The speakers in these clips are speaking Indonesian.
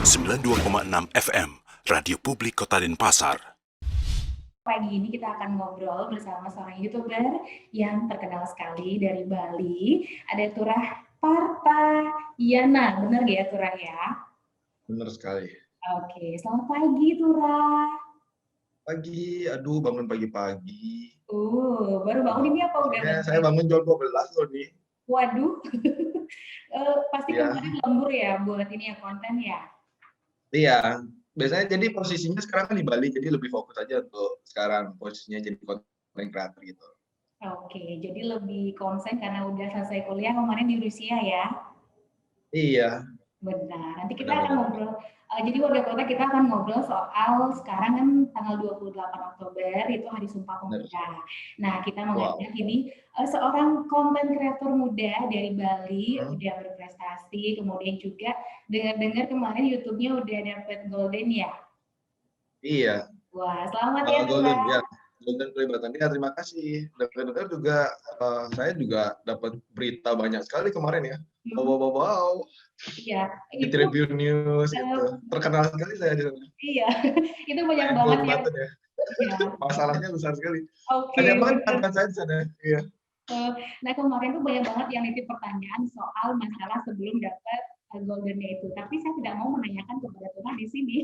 92,6 FM, Radio Publik Kota Denpasar. Pagi ini kita akan ngobrol bersama seorang YouTuber yang terkenal sekali dari Bali. Ada Turah Partayana, benar gak ya Turah ya? Benar sekali. Oke, selamat pagi Turah. Pagi, aduh bangun pagi-pagi. Baru bangun ini apa udah bangun? Saya bangun jam 12 loh nih. Waduh, pasti Ya. kemarin lembur ya buat ini ya konten ya? Iya, biasanya jadi posisinya sekarang kan di Bali, jadi lebih fokus aja untuk sekarang posisinya jadi content creator gitu. Oke, jadi lebih konsen karena udah selesai kuliah kemarin di Rusia ya? Iya. Benar, nanti kita Benar, akan benar. ngobrol, jadi warga kota kita akan ngobrol soal sekarang kan tanggal 28 Oktober itu Hari Sumpah Pemuda. Nah, kita mengajak ini seorang konten kreator muda dari Bali, udah berprestasi, kemudian juga dengar-dengar kemarin YouTube-nya udah dapet Golden ya? Iya. Wah, selamat ya Golden, Turah. ya. Golden Pelibatan. Ya, terima kasih. Dengar-dengar juga saya juga dapat berita banyak sekali kemarin ya. Wow. Iya, Di itu Tribun News itu. Terkenal sekali saya di sana. iya, itu banyak Main banget Gold yang Button ya. iya. Masalahnya besar sekali. Oke, Banyak banget benar. mantan saya di sana. Iya. Nah, kemarin tuh banyak banget yang nitip pertanyaan soal masalah sebelum dapat Golden-nya itu. Tapi saya tidak mau menanyakan kepada Tuhan di sini.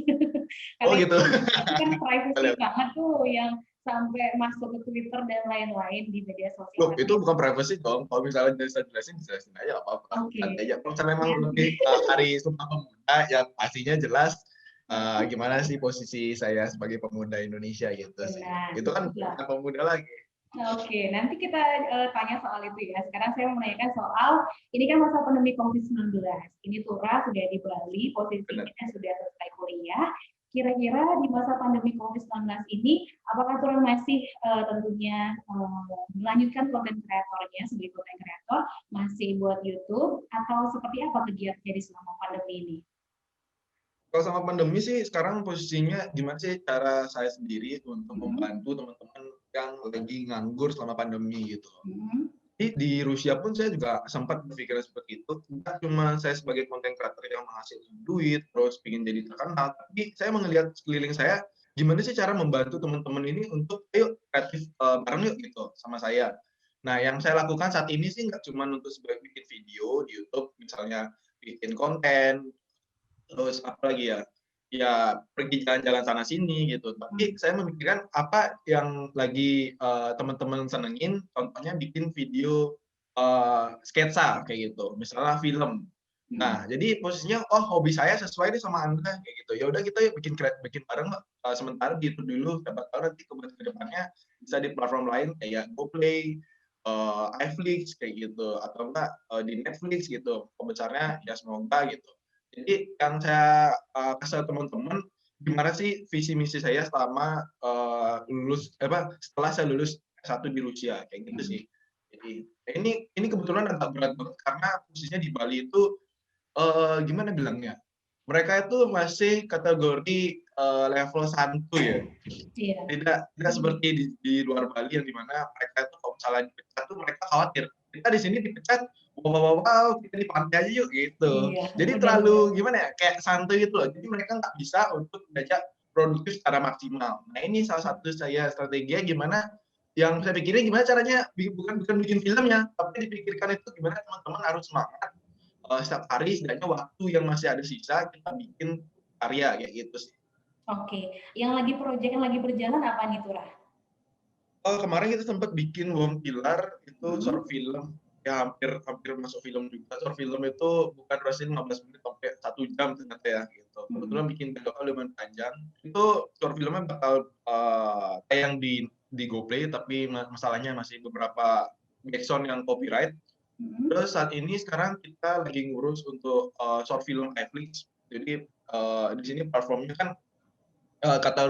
Oh Karena gitu. itu kan privacy Boleh. banget tuh yang sampai masuk ke Twitter dan lain-lain di media Loh, sosial. itu bukan privacy dong. Kalau misalnya bisa jelasin aja apa-apa. Oke. Santai aja. Kalau misalnya memang lebih Hari Sumpah Pemuda, yang pastinya jelas gimana sih posisi saya sebagai pemuda Indonesia gitu sih. Benar. Itu kan bukan pemuda lagi. Oke, nanti kita tanya soal itu ya. Sekarang saya mau menanyakan soal, ini kan masa pandemi COVID-19. Ini Turah sudah di Bali, posisinya sudah selesai kuliah. Kira-kira di masa pandemi COVID-19 ini, apakah Turah masih tentunya melanjutkan konten kreatornya sebagai konten kreator, masih buat YouTube, atau seperti apa kegiatannya di selama pandemi ini? Kalau sama pandemi sih sekarang posisinya gimana sih cara saya sendiri untuk membantu teman-teman yang lagi nganggur selama pandemi gitu. Jadi di Rusia pun saya juga sempat berpikiran seperti itu. Bukan cuma saya sebagai konten creator yang menghasilkan duit, terus ingin jadi terkenal, tapi saya melihat sekeliling saya, gimana sih cara membantu teman-teman ini untuk, ayo kreatif bareng yuk gitu sama saya. Nah, yang saya lakukan saat ini sih nggak cuma untuk sebagai bikin video di YouTube, misalnya bikin konten, terus apa lagi ya, ya pergi jalan-jalan sana sini gitu. Tapi saya memikirkan apa yang lagi teman-teman senengin, contohnya bikin video sketsa kayak gitu, misalnya film. Nah, jadi posisinya hobi saya sesuai nih sama Anda kayak gitu. Ya udah kita bikin bareng sementara gitu dulu, siapa tahu nanti ke depannya bisa di platform lain kayak GoPlay, iFlix kayak gitu, atau enggak di Netflix gitu. Pembesarnya ya semoga gitu. Jadi yang saya kasih teman-teman, gimana sih visi misi saya selama setelah saya lulus S1 di Rusia kayak gitu sih. Jadi ini kebetulan agak berat banget karena posisinya di Bali itu gimana bilangnya? Mereka itu masih kategori level santuy ya. Tidak seperti di luar Bali yang dimana mereka itu kalau misalnya dipecat tuh mereka khawatir. Kita di sini dipecat, wow, kita di pantai aja yuk gitu. Jadi terlalu gimana ya, kayak santuy gitu loh. Jadi mereka nggak bisa untuk belajar produktif secara maksimal. Nah ini salah satu saya strateginya gimana yang saya pikirin gimana caranya bukan bikin filmnya, tapi dipikirkan itu gimana teman-teman harus semangat setiap hari setidaknya waktu yang masih ada sisa kita bikin karya kayak gitu sih. Oke, yang lagi proyek yang lagi berjalan apa nih Turah? Kemarin kita sempat bikin Wong Pilar itu short film ya hampir masuk film juga. Short film itu bukan durasi 15 menit sampai 1 jam ternyata ya gitu. Kebetulan bikin videonya lumayan panjang. Itu short filmnya bakal tayang di GoPlay tapi masalahnya masih beberapa backsound yang copyright. Terus saat ini sekarang kita lagi ngurus untuk short film Netflix. Jadi di sini platformnya kan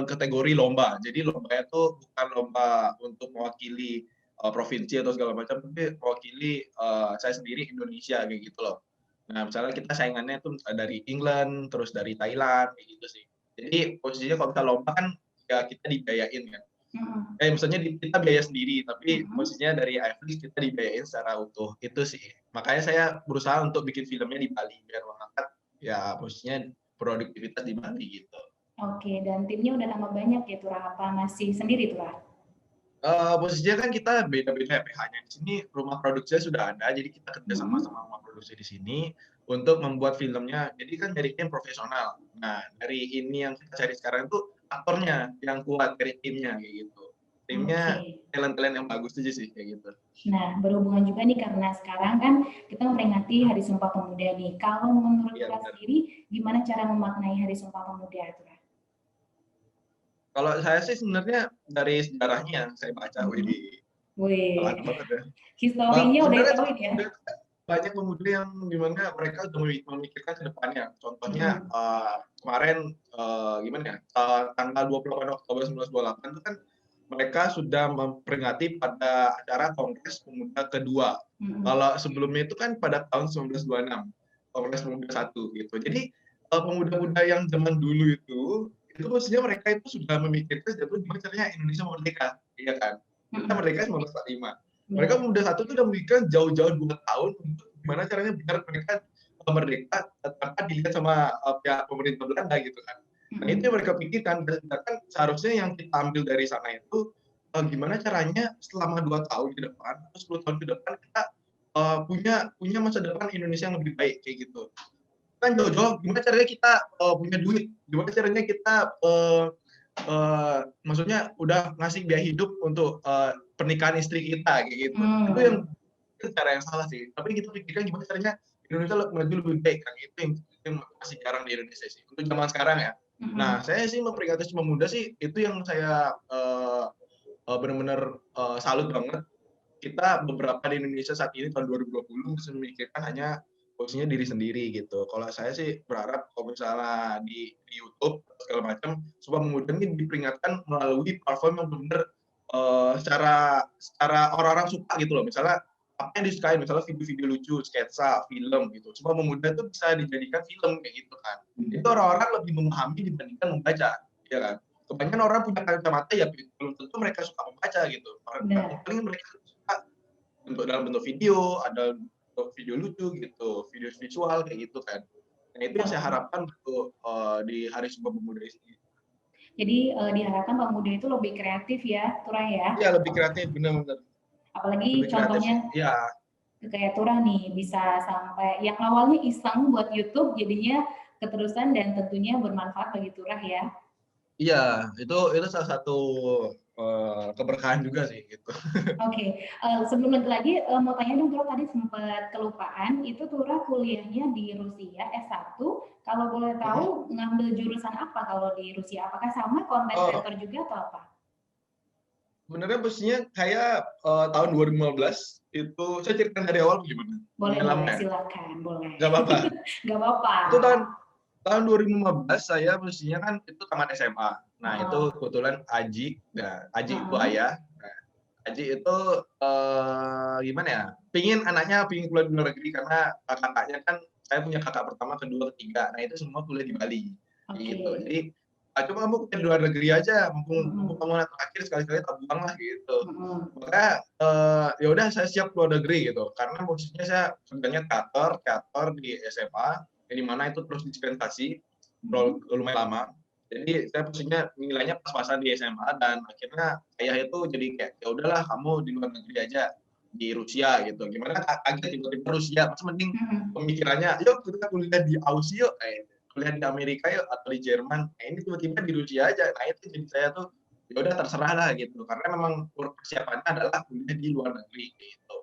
kategori lomba. Jadi lombanya itu bukan lomba untuk mewakili provinsi atau segala macam, tapi mewakili saya sendiri Indonesia kayak gitu loh. Nah, misalnya kita saingannya itu dari England, terus dari Thailand kayak gitu sih. Jadi posisinya kalau kita lomba kan ya kita dibiayain kan. Maksudnya kita biaya sendiri, tapi posisinya dari iFlix kita dibiayain secara utuh. Itu sih. Makanya saya berusaha untuk bikin filmnya di Bali biar mengangkat ya posisinya produktivitas di Bali gitu. Oke, dan timnya udah tambah banyak ya Turah? Apa masih sendiri Turah? Posisinya kan kita beda-beda PH-nya. Di sini rumah produksinya sudah ada, jadi kita kerja sama-sama rumah produksi di sini untuk membuat filmnya. Jadi kan dari tim profesional. Nah, dari ini yang kita cari sekarang itu aktornya yang kuat dari timnya kayak gitu. Timnya talent-talent yang bagus aja sih kayak gitu. Nah, berhubungan juga nih karena sekarang kan kita memperingati Hari Sumpah Pemuda nih. Kalau menurut Turah sendiri, gimana cara memaknai Hari Sumpah Pemuda Turah? Kalau saya sih sebenarnya dari sejarahnya yang saya baca, Wih, banget ya. historinya udah tahu ya. Banyak pemuda yang dimana mereka sudah memikirkan ke depannya. Contohnya kemarin tanggal 28 Oktober 1928 itu kan mereka sudah memperingati pada acara Kongres Pemuda kedua. Kalau sebelumnya itu kan pada tahun 1926, Kongres Pemuda 1 gitu. Jadi pemuda-pemuda yang zaman dulu itu maksudnya mereka itu sudah memikirkan gimana caranya Indonesia merdeka, iya kan? Kita merdeka 1945. Mereka pemuda 1 itu udah memikirkan jauh-jauh 2 tahun untuk gimana caranya biar mereka merdeka tanpa dilihat sama pihak pemerintah Belanda gitu kan. Nah itu yang mereka pikirkan, dan seharusnya yang kita ambil dari sana itu gimana caranya selama 2 tahun ke depan atau 10 tahun ke depan kita punya masa depan Indonesia yang lebih baik kayak gitu. Kan jauh-jauh gimana caranya kita punya duit, gimana caranya kita maksudnya udah ngasih biaya hidup untuk pernikahan istri kita kayak gitu. Itu yang cara yang salah sih. Tapi kita pikirkan gimana caranya Indonesia maju lebih baik kan. Itu yang masih jarang di Indonesia sih. Untuk zaman sekarang ya. Nah, saya sih memperingati Sumpah Pemuda sih itu yang saya benar-benar salut banget. Kita beberapa di Indonesia saat ini tahun 2020 bisa memikirkan hanya posisinya diri sendiri gitu. Kalau saya sih berharap kalau misalnya di YouTube segala macam, Sumpah Pemuda ini diperingatkan melalui platform yang benar secara orang-orang suka gitu loh. Misalnya apa yang disukai, misalnya video-video lucu, sketsa, film gitu. Sumpah Pemuda itu bisa dijadikan film kayak gitu kan. Itu orang-orang lebih memahami dibandingkan membaca, ya kan. Kebanyakan orang punya kacamata ya belum tentu mereka suka membaca gitu. Paling mereka suka dalam bentuk video, ada video lucu gitu, video visual kayak gitu kan. Nah itu yang saya harapkan untuk di Hari Sumpah Pemuda ini. Jadi diharapkan pemuda itu lebih kreatif ya, Turah ya? Iya lebih kreatif, benar-benar. Apalagi lebih contohnya ya. Kayak Turah nih bisa sampai yang awalnya iseng buat YouTube jadinya keterusan dan tentunya bermanfaat bagi Turah ya. Iya, itu salah satu keberkahan juga sih gitu. Oke, sebelum lanjut lagi mau tanya dong, Turah tadi sempat kelupaan, itu Turah kuliahnya di Rusia S1, kalau boleh tahu ngambil jurusan apa kalau di Rusia? Apakah sama content creator juga atau apa? Sebenarnya posisinya kayak tahun 2015 itu saya ceritakan dari awal gimana? Boleh, silakan, boleh. Gak apa-apa. Gak apa-apa. Itu tahun 2015 saya posisinya kan itu tamat SMA. Nah itu kebetulan Aji, Aji itu ayah. Nah, Aji itu gimana ya? Anaknya pingin kuliah di luar negeri karena kakaknya kan saya punya kakak pertama, kedua, ketiga. Nah itu semua kuliah di Bali. Gitu. Jadi coba kamu kuliah di luar negeri aja, mumpung kamu anak terakhir sekali-kali tabung lah gitu. Maka ya udah saya siap keluar negeri gitu. Karena posisinya saya sebenarnya teater di SMA. Di mana itu terus dispensasi lumayan lama. Jadi saya posisinya nilainya pas-pasan di SMA dan akhirnya ayah itu jadi kayak ya udahlah kamu di luar negeri aja di Rusia gitu. Gimana kaget tiba-tiba Rusia, pas mending pemikirannya yuk kita kuliah di Aussie yuk, kuliah di Amerika yuk atau di Jerman. Nah ini tiba-tiba di Rusia aja. Nah itu jadi saya tuh ya udah terserah lah gitu. Karena memang persiapannya adalah kuliah di luar negeri gitu.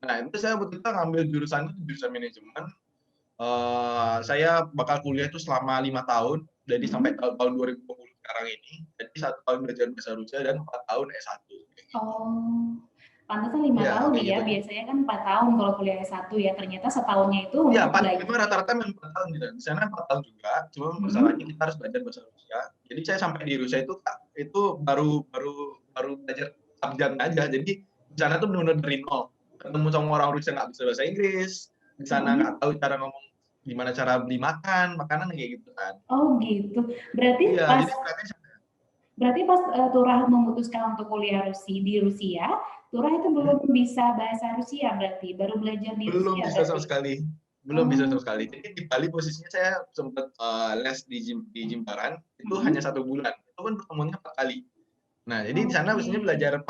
Nah itu saya waktu itu ngambil jurusan manajemen. Saya bakal kuliah itu selama 5 tahun, jadi sampai tahun 2020 sekarang ini. Jadi 1 tahun belajar bahasa Rusia dan 4 tahun S1. Gitu. Oh, pantesan 5 tahun ya, gitu. Biasanya kan 4 tahun kalau kuliah S1 ya, ternyata setahunnya itu ya, memang rata-rata memang 4 tahun gitu. Di sana 4 tahun juga, cuma masalahnya kita harus belajar bahasa Rusia. Jadi saya sampai di Rusia itu baru belajar abjad aja. Jadi di sana tuh benar-benar dari nol. Ketemu sama orang Rusia nggak bisa bahasa Inggris, di sana nggak tahu cara ngomong gimana cara beli makanan kayak gitu kan. Oh gitu. Berarti pas Turah memutuskan untuk kuliah di Rusia, Turah itu belum bisa bahasa Rusia berarti, baru belajar di Rusia. Belum bisa sama sekali. belum bisa sama sekali. Jadi di Bali posisinya saya sempat les di Jimbaran itu hanya 1 bulan. Itu pun pertemuannya 4 kali. Nah, jadi di sana biasanya belajar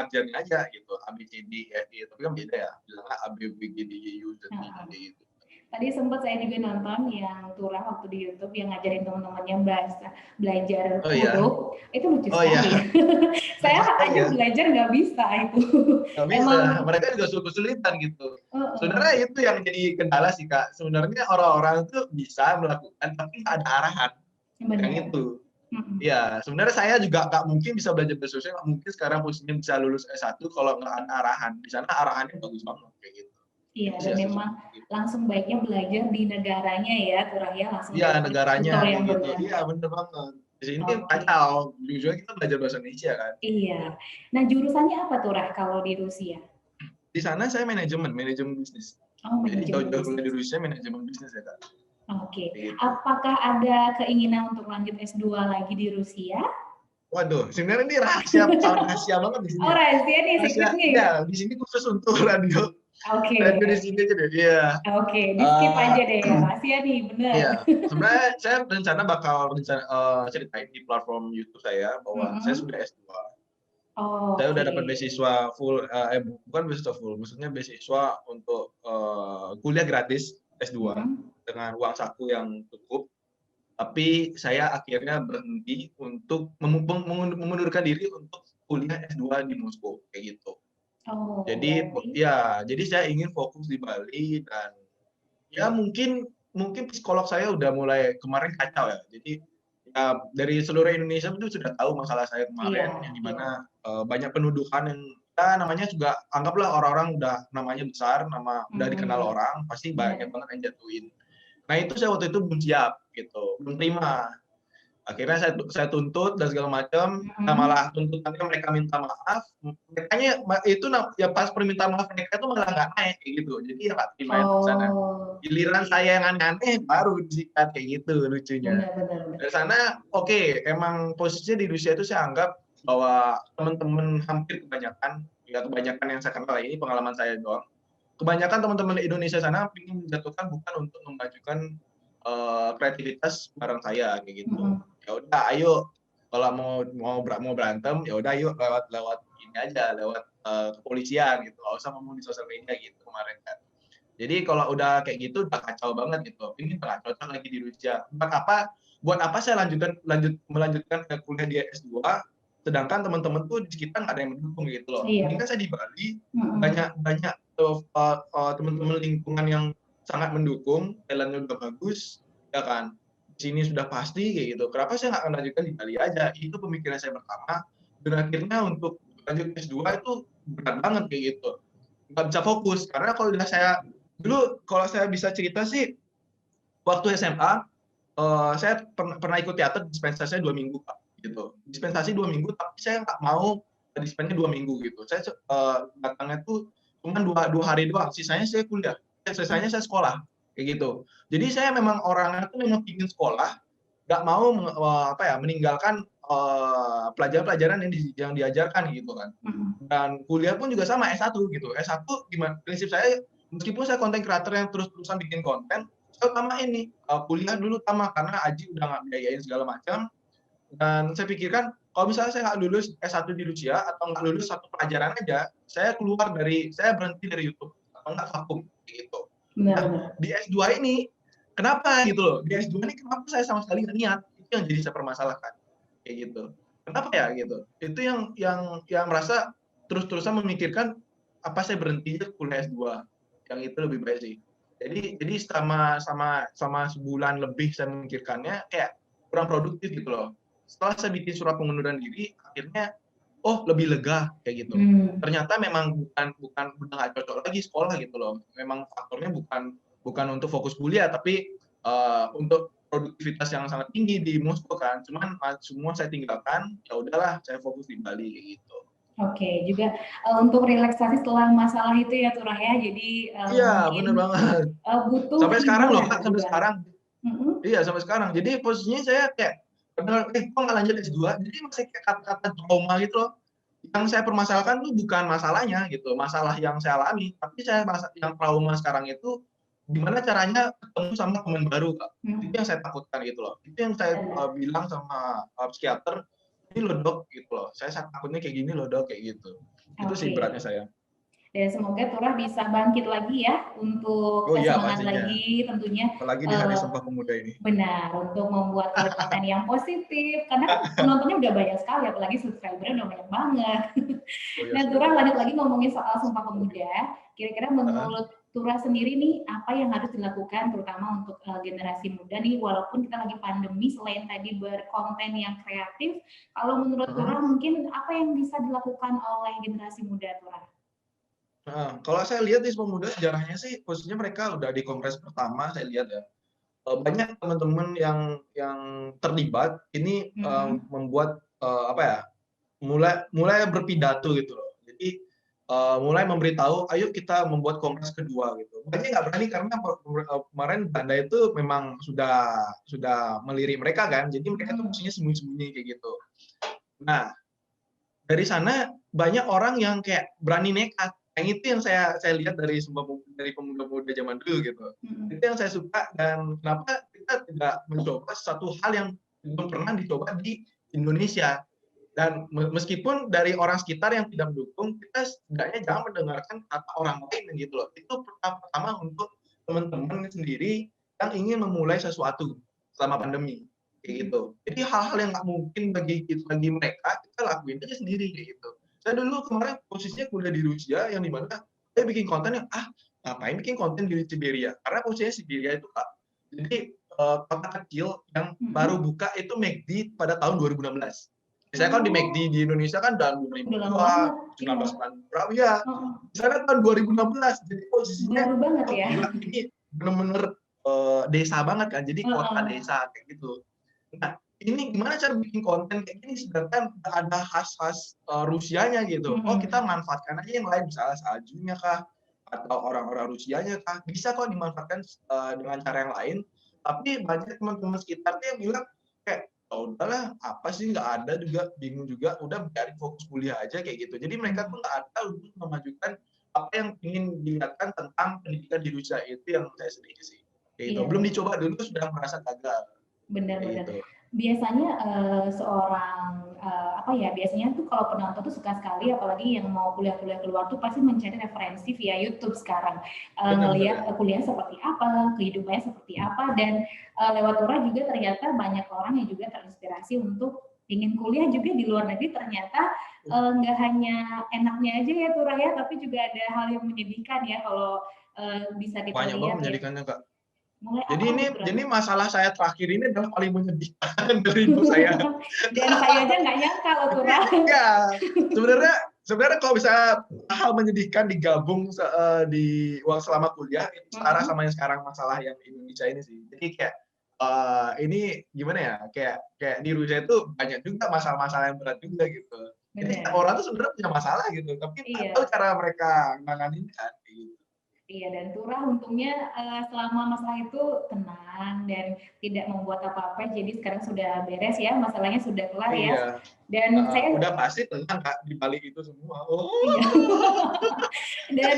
ajarnya aja gitu, A B C D E F G, tapi kan beda ya. Bilangnya A B B G D Y U Z D gitu. Tadi sempat saya juga nonton yang Turah waktu di YouTube yang ngajarin teman-temannya belajar huruf. Itu lucu sekali. Saya aja belajar nggak bisa itu. Nggak bisa, mereka juga kesulitan gitu. Sebenarnya itu yang jadi kendala sih Kak. Sebenarnya orang-orang itu bisa melakukan tapi nggak ada arahan. Yang itu. Ya, sebenarnya saya juga nggak mungkin bisa belajar bahasa Indonesia, nggak mungkin sekarang posisinya bisa lulus S1 kalau nggak ada arahan. Di sana arahannya bagus banget kayak gitu. Iya, dan memang langsung baiknya belajar di negaranya ya, Turah ya, langsung. Iya, negaranya kayak gitu. Iya, bener banget. Di sini kacau, jujur kita belajar bahasa Indonesia kan. Iya. Nah, jurusannya apa Turah kalau di Rusia? Di sana saya manajemen bisnis. Oh, jadi jauh-jauh kuliah di Rusia manajemen bisnis ya Kak. Oke. Apakah ada keinginan untuk lanjut S2 lagi di Rusia? Waduh, sebenarnya ini rahasia banget di sini. Oh, rahasia nih, secretnya ya? Di sini khusus untuk radio. Oke. Radio di sini aja deh, iya. Oke, di skip aja deh ya, rahasia nih, bener. Iya, sebenarnya saya bakal ceritain di platform YouTube saya bahwa saya sudah S2. Saya udah dapat beasiswa full, bukan beasiswa full, maksudnya beasiswa untuk kuliah gratis S2 dengan uang saku yang cukup. Tapi saya akhirnya berhenti untuk mengundurkan diri untuk kuliah S2 di Moskow kayak gitu. Jadi saya ingin fokus di Bali dan ya mungkin psikolog saya udah mulai kemarin kacau ya. Jadi ya, dari seluruh Indonesia itu sudah tahu masalah saya kemarin yang dimana banyak pendudukan yang namanya juga anggaplah orang-orang udah namanya besar, udah dikenal orang, pasti banyak banget yang jatuhin. Nah itu saya waktu itu belum siap gitu, belum terima. Akhirnya saya tuntut dan segala macam. Nah, malah tuntutannya mereka minta maaf. Mereka itu ya pas permintaan maaf mereka itu malah nggak naik kayak gitu. Jadi ya nggak terima di sana. Giliran saya yang aneh baru disikat kayak gitu lucunya. Dari sana emang posisinya di Rusia itu saya anggap bahwa teman-teman hampir kebanyakan yang saya kenal ini pengalaman saya doang. Kebanyakan teman-teman di Indonesia sana ingin menjatuhkan bukan untuk memajukan kreativitas bareng saya kayak gitu. Ya udah ayo kalau mau berantem ya udah yuk lewat ini aja, lewat kepolisian gitu. Enggak usah ngomong di sosial media gitu kemarin kan. Jadi kalau udah kayak gitu udah kacau banget gitu. Ini nggak cocok lagi di Rusia. Buat apa saya melanjutkan kuliah di S2 sedangkan teman-teman tuh di sekitar nggak ada yang mendukung gitu loh. Ini kan saya di Bali banyak teman-teman lingkungan yang sangat mendukung, talentnya udah bagus, ya kan. Di sini sudah pasti kayak gitu. Kenapa saya nggak lanjutkan di Bali aja? Itu pemikiran saya pertama. Dan akhirnya untuk lanjut S2 itu berat banget kayak gitu. Nggak bisa fokus karena kalau saya bisa cerita sih waktu SMA saya pernah ikut teater, dispensasinya 2 minggu Pak gitu. Dispensasi 2 minggu tapi saya nggak mau dispennya 2 minggu gitu. Saya datangnya tuh cuma 2 hari doang, sisanya saya kuliah. Sisanya saya sekolah kayak gitu. Jadi saya memang orangnya tuh memang ingin sekolah, nggak mau meninggalkan pelajaran-pelajaran yang diajarkan gitu kan. Dan kuliah pun juga sama S1 gitu. S1 gimana? Prinsip saya meskipun saya konten creator yang terus-terusan bikin konten, saya utamain nih kuliah dulu karena Aji udah nggak biayain segala macam. Dan saya pikirkan kalau misalnya saya nggak lulus S1 di Rusia atau nggak lulus satu pelajaran aja, saya berhenti dari YouTube atau nggak vakum gitu. Nah, di S2 ini kenapa gitu loh? Di S2 ini kenapa saya sama sekali nggak niat? Itu yang jadi saya permasalahkan kayak gitu. Kenapa ya gitu? Itu yang merasa terus-terusan memikirkan apa saya berhenti kuliah S2 yang itu lebih baik sih. Jadi sama sebulan lebih saya memikirkannya kayak kurang produktif gitu loh. Setelah saya bikin surat pengunduran diri, akhirnya lebih lega kayak gitu. Ternyata memang bukan udah nggak cocok lagi sekolah gitu loh. Memang faktornya bukan untuk fokus kuliah, tapi untuk produktivitas yang sangat tinggi di Moskow kan. Cuman semua saya tinggalkan. Ya udahlah, saya fokus di Bali kayak gitu. Oke, juga untuk relaksasi setelah masalah itu ya Turah ya. Jadi iya benar banget. Butuh sampai sekarang loh Kak, sampai sekarang. Iya sampai sekarang. Jadi posisinya saya kayak kok nggak lanjut S2, jadi masih kayak kata-kata trauma gitu loh. Yang saya permasalahkan tuh bukan masalahnya gitu, masalah yang saya alami, tapi yang trauma sekarang itu gimana caranya ketemu sama teman baru, Kak. Itu yang saya takutkan gitu loh. Itu yang saya bilang sama psikiater, ini loh dok gitu loh. Saya takutnya kayak gini loh dok kayak gitu. Itu sih beratnya saya. Dan semoga Turah bisa bangkit lagi ya untuk Oh iya semangat pastinya. lagi tentunya. Apalagi di Hari Sumpah Pemuda ini. Benar, untuk membuat konten yang positif. Karena kan penontonnya udah banyak sekali, apalagi subscribernya udah banyak banget. Oh, iya, Nah, Turah lanjut lagi ngomongin soal Sumpah Pemuda. Kira-kira menurut Turah sendiri nih, apa yang harus dilakukan terutama untuk generasi muda nih, walaupun kita lagi pandemi, selain tadi berkonten yang kreatif, kalau menurut Turah mungkin apa yang bisa dilakukan oleh generasi muda, Turah? Nah, kalau saya lihat di Sumpah Pemuda sejarahnya sih, khususnya mereka udah di kongres pertama, saya lihat ya, banyak teman-teman yang terlibat ini membuat apa ya, mulai berpidato gitu loh. Jadi mulai memberitahu, ayo kita membuat kongres kedua gitu. Banyak nggak berani karena kemarin Belanda itu memang sudah melirik mereka kan, jadi mereka tuh maksudnya sembunyi-sembunyi kayak gitu. Nah, dari sana banyak orang yang kayak berani nekat. Yang itu yang saya lihat dari pemuda-pemuda zaman dulu gitu. Itu yang saya suka dan kenapa kita tidak mencoba satu hal yang belum pernah dicoba di Indonesia. Dan meskipun dari orang sekitar yang tidak mendukung, kita setidaknya jangan mendengarkan kata orang lain gitu loh. Itu pertama untuk teman-teman sendiri yang ingin memulai sesuatu selama pandemi kayak gitu. Jadi hal-hal yang nggak mungkin bagi mereka, kita lakuin aja sendiri kayak gitu. Saya dulu kemarin posisinya kuliah di Rusia yang dimana saya bikin konten yang ngapain bikin konten di Siberia, karena posisinya Siberia itu Kak, jadi kota kecil yang baru buka itu McD pada tahun 2016. Saya kan di McD di Indonesia kan tahun 2002, 1990 berapa ya. Di sana tahun 2016. Jadi posisinya ini benar-benar desa banget kan. Jadi kota desa kayak gitu. Nah, ini gimana cara bikin konten kayak gini sedangkan ada khas-khas Rusianya gitu. Oh, kita manfaatkan aja yang lain, misalnya saljunya kah atau orang-orang Rusianya kah, bisa kok dimanfaatkan dengan cara yang lain. Tapi banyak teman-teman sekitar tuh yang bilang kayak, oh udahlah, apa sih nggak ada juga, bingung juga, udah biarin fokus kuliah aja kayak gitu. Jadi mereka tuh nggak ada untuk memajukan apa yang ingin dilihatkan tentang pendidikan di Rusia itu yang saya sendiri sih. Gitu. Belum dicoba dulu sudah merasa gagal. Benar-benar. Biasanya biasanya tuh kalau penonton tuh suka sekali, apalagi yang mau kuliah-kuliah keluar tuh pasti mencari referensi via YouTube sekarang, ngelihat kuliah seperti apa, kehidupannya seperti apa, dan lewat Turah juga ternyata banyak orang yang juga terinspirasi untuk ingin kuliah juga di luar negeri. Ternyata nggak hanya enaknya aja ya Turah ya, tapi juga ada hal yang menyedihkan ya kalau bisa kita banyak lihat. Banyak banget menyedihkannya Kak. Mulai jadi masalah saya terakhir ini adalah paling menyedihkan dari hidup saya. Dan saya aja nggak nyangka loh Turah. Ya, sebenarnya kalau bisa hal menyedihkan digabung di selama kuliah itu setara sama yang sekarang masalah yang di Indonesia ini sih. Jadi kayak ini gimana ya? Kayak di Rusia itu banyak juga masalah-masalah yang berat juga gitu. Jadi orang tuh sebenarnya punya masalah gitu, tapi nggak tahu cara mereka nanganin kan gitu. Iya, dan Turah untungnya selama masalah itu tenang dan tidak membuat apa-apa, jadi sekarang sudah beres ya, masalahnya sudah kelar ya. Dan saya udah pasti tenang Kak di balik itu semua. Iya. Dan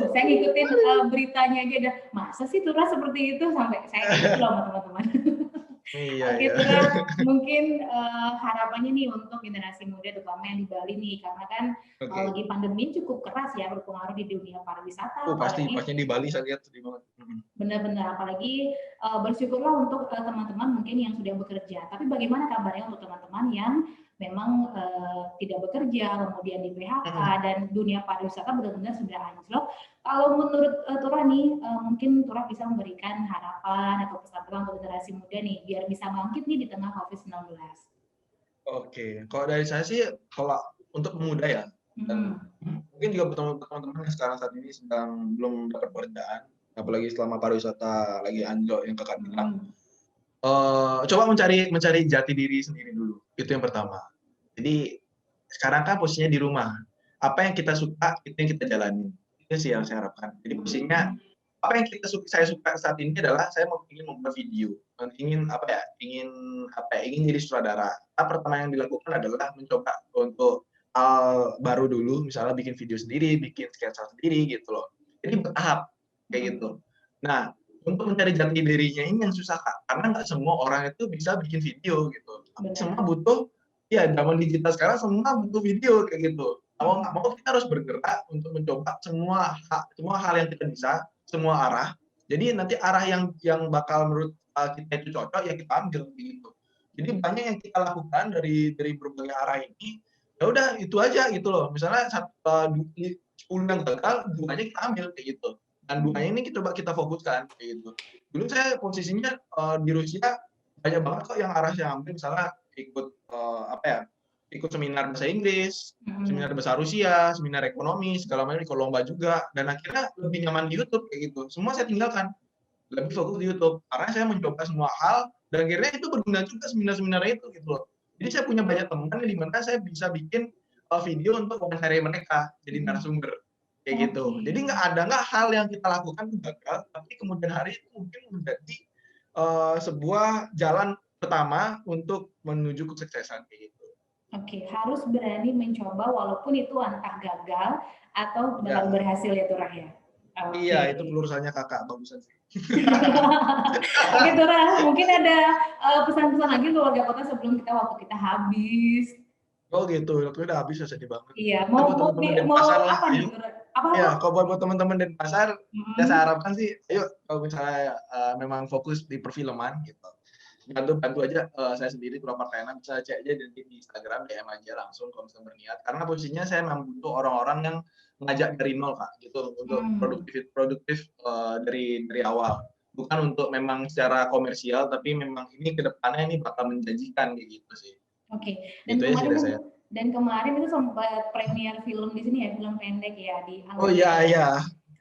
saya ngikutin beritanya aja, udah masa sih Turah seperti itu, sampai saya ikut loh sama teman-teman. Oke, Turah, mungkin harapannya nih untuk generasi muda terutama yang di Bali nih, karena kan lagi pandemi cukup keras ya, berpengaruh di dunia pariwisata. Pasti di Bali saya lihat sedih banget. Benar-benar, apalagi bersyukurlah untuk teman-teman mungkin yang sudah bekerja. Tapi bagaimana kabarnya untuk teman-teman yang memang tidak bekerja, kemudian di PHK, dan dunia pariwisata benar-benar sudah anjlok. Kalau menurut Turah nih, mungkin Turah bisa memberikan harapan atau pesan-pesan untuk generasi muda nih, biar bisa bangkit nih di tengah COVID-19. Oke, kalau dari saya sih, kalau untuk pemuda ya, dan mungkin juga teman-teman yang sekarang saat ini sedang belum dapat pekerjaan, apalagi selama pariwisata lagi anjlok yang kakak bilang, coba mencari jati diri sendiri dulu, itu yang pertama. Jadi sekarang kan posisinya di rumah, apa yang kita suka itu yang kita jalani, itu sih yang saya harapkan. Jadi posisinya apa yang saya suka saat ini adalah saya ingin membuat video, ingin jadi sutradara. Pertama yang dilakukan adalah mencoba untuk hal baru dulu, misalnya bikin video sendiri, bikin sketsa sendiri gitu loh. Jadi bertahap kayak gitu. Nah, untuk mencari jati dirinya ini yang susah, Kak, karena nggak semua orang itu bisa bikin video gitu. Semua Benar. butuh, ya zaman digital sekarang semua butuh video kayak gitu. Mau nggak mau kita harus bergerak untuk mencoba semua hal yang kita bisa, semua arah. Jadi nanti arah yang bakal menurut kita itu cocok ya kita ambil gitu. Jadi banyak yang kita lakukan dari berbagai arah ini, ya udah itu aja gitu loh. Misalnya 10 yang gagal, 2-nya kita ambil kayak gitu. Dan 2-nya ini coba kita fokuskan kayak gitu. Dulu saya posisinya di Rusia banyak banget kok yang arah saya ambil, misalnya ikut apa ya, ikut seminar bahasa Inggris, seminar bahasa Rusia, seminar ekonomi, segala macam ikut lomba juga, dan akhirnya lebih nyaman di YouTube kayak gitu. Semua saya tinggalkan, lebih fokus di YouTube karena saya mencoba semua hal dan akhirnya itu berguna juga seminar-seminar itu gitu loh. Jadi saya punya banyak teman di mana saya bisa bikin video untuk wawancara mereka jadi narasumber kayak gitu. Jadi nggak hal yang kita lakukan itu gagal, tapi kemudian hari itu mungkin menjadi sebuah jalan pertama untuk menuju kesuksesan kayak gitu. Oke, harus berani mencoba walaupun itu entah gagal atau bakal Ya. berhasil ya Turah ya. Iya, Oke. itu pelurusannya kakak bagusan sih. Oke Turah, mungkin ada pesan-pesan lagi untuk warga kota sebelum waktu kita habis. Oh gitu, waktu udah habis ya, sedih banget. Iya, Buat teman-teman dari mau pasar lah, apa nih ayo. Turah? Apa? Ya, kalau buat teman-teman dari pasar, ya Hmm. saya harapkan sih, ayo kalau misalnya memang fokus di perfilman gitu. Bantu aja saya sendiri Turah Partayana, bisa cek aja di Instagram, DM aja langsung kalau misalnya berniat. Karena posisinya saya memang butuh orang-orang yang ngajak dari nol Kak, gitu untuk produktif dari awal. Bukan untuk memang secara komersial, tapi memang ini kedepannya ini bakal menjanjikan kayak gitu sih. Oke. Itu aja sih dari saya. Dan kemarin itu sempat premier film di sini ya, film pendek ya di Oh iya iya.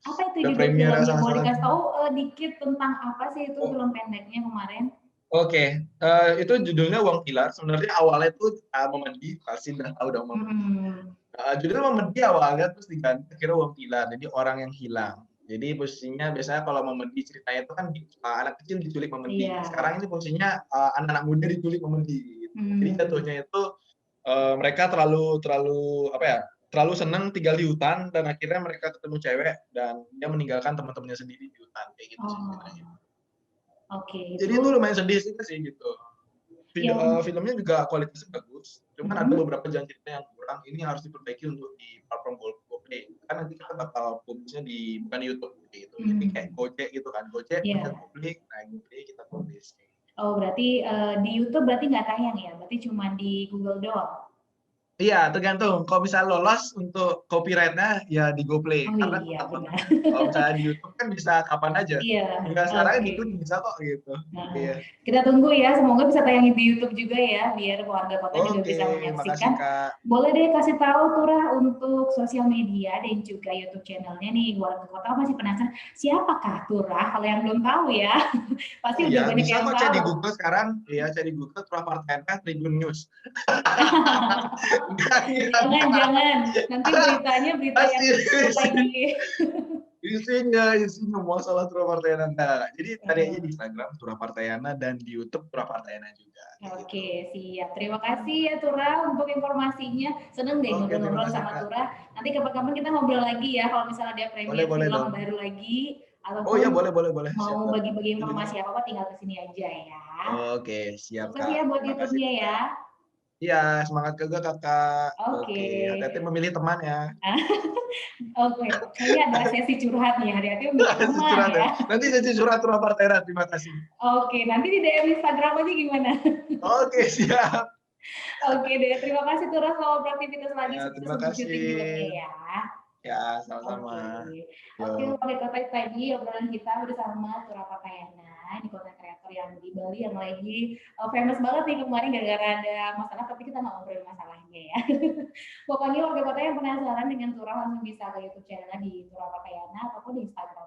Apa itu Udah judul premier filmnya? Boleh salah-salah. dikasih tahu dikit tentang apa sih itu Oh, film pendeknya kemarin? Oke, itu judulnya Uang Pilar. Sebenarnya awalnya itu Memedi, pasti udah tahu dong Memedi. Judulnya Memedi awalnya terus diganti kira Uang Pilar. Jadi orang yang hilang. Jadi posisinya biasanya kalau Memedi ceritanya itu kan anak kecil diculik Memedi. Iya. Sekarang ini posisinya anak-anak muda diculik Memedi. Gitu. Jadi jatuhnya itu mereka terlalu apa ya? Terlalu senang tinggal di hutan dan akhirnya mereka ketemu cewek dan dia meninggalkan teman-temannya sendiri di hutan kayak gitu sih ceritanya. Oke, Jadi itu lumayan sedih sih gitu. yang Filmnya juga kualitasnya bagus, cuman ada beberapa jalan cerita yang kurang. Ini harus diperbaiki untuk di platform GoPlay. Kan nanti kita bakal publishnya bukan di YouTube gitu. Jadi kayak Gojek gitu kan, Gojek kita publik, nah GoPlay kita publish. Oh berarti di YouTube berarti nggak tayang ya? Berarti cuma di Google doang? Iya, tergantung. Kalau bisa lolos untuk copyright-nya ya di GoPlay. Oh Karena iya benar. kalau misalnya di YouTube kan bisa kapan aja. Iya. Tinggal sekarang Oke. di YouTube bisa kok gitu. Iya. Kita tunggu ya, semoga bisa tayangin di YouTube juga ya, biar warga kota juga Oke, bisa makasih menyaksikan. Kak. Boleh deh kasih tahu Turah untuk sosial media dan juga YouTube channelnya nih, warga kota masih penasaran siapakah Turah? Kalau yang belum tahu ya, pasti udah Iya, banyak bisa yang kok cari di tahu. Google sekarang. Iya, cari Google Turah Partayana Tribun News. Jangan, nanti beritanya berita yang lagi. Isinya masalah Turah Partayana. Nah, jadi cari aja di Instagram Turah Partayana dan di YouTube Turah Partayana juga. Oke, siap. Terima kasih ya Turah untuk informasinya. Seneng deh ngobrol-ngobrol sama Turah. Nanti kapan-kapan kita ngobrol lagi ya kalau misalnya ada premier film baru lagi Oh ya, ataupun boleh. mau bagi-bagi informasi apa-apa tinggal kesini aja ya. Oke, siap Sukses ya Kak. buat Makasih YouTube-nya ya. Kak. Iya, semangat juga Kakak. Oke. Oke, hati-hati memilih teman ya. Oke, kayaknya ada sesi curhat nih, hati-hati memilih teman ya. Nanti sesi curhat Turah Partayana, terima kasih. Oke, nanti di DM Instagram aja gimana? Oke, siap. Oke deh, terima kasih Turah selamat beraktivitas lagi, Ya, sukses terima untuk syuting filmnya kasih. ya. Ya, sama-sama. Oke, wali kota tadi obrolan kita bersama Turah Partayana di kota kreator yang di Bali yang lagi famous banget nih kemarin gara-gara ada masalah, tapi kita nggak ngobrolin masalahnya ya. Pokoknya warga kota yang penasaran dengan Turah langsung bisa ke YouTube channelnya di Turah Partayana ataupun di Instagram